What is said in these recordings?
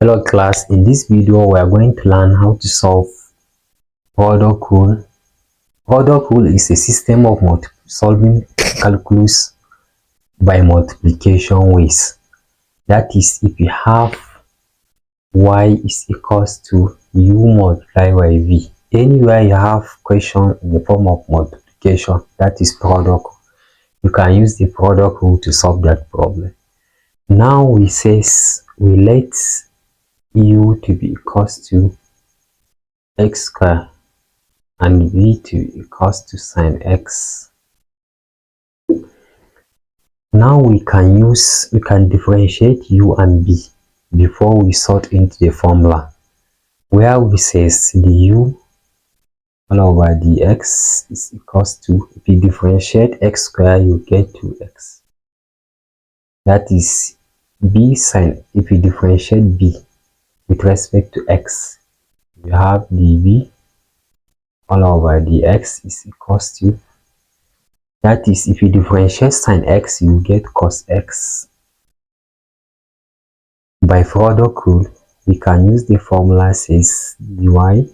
Hello class, in this video we are going to learn how to solve product rule. Product rule is a system of solving calculus by multiplication ways. That is, if you have y is equals to u multiplied by v. Anywhere you have question in the form of multiplication, that is product, you can use the product rule to solve that problem. Now we let u to be equals to x squared and v to be equals to sine x. Now we can differentiate u and b before we sort into the formula, where we says the u all over dx is equals to, if you differentiate x squared you get 2x. That is b sine, if you differentiate b with respect to x, you have dv all over dx is equals to, that is, if you differentiate sine x you get cos x. By product rule we can use the formula says dy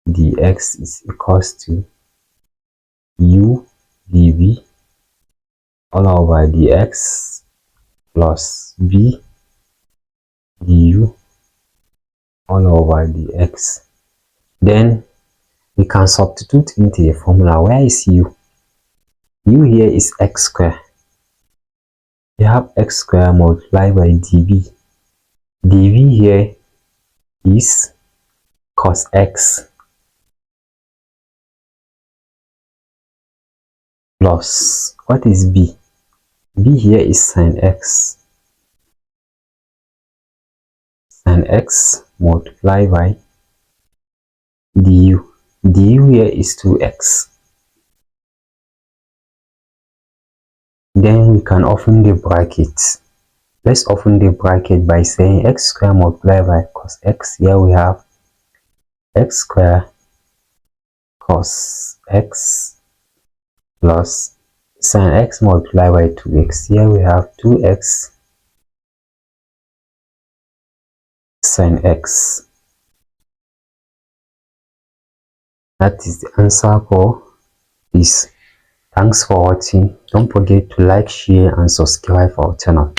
dx is equals to u dv all over dx plus v du all over dx. Then we can substitute into the formula. Where is u? U here is x squared. You have x squared multiplied by dv. dv here is cos x plus, what is b? b here is sine x. Sine x multiplied by du. du here is 2x. Then we can open the bracket. Let's open the bracket by saying x squared multiplied by cos x. Here we have x squared cos x plus sin x multiplied by 2x. Here we have 2x sin x. That is the answer for this. Thanks for watching. Don't forget to like, share and subscribe for our channel.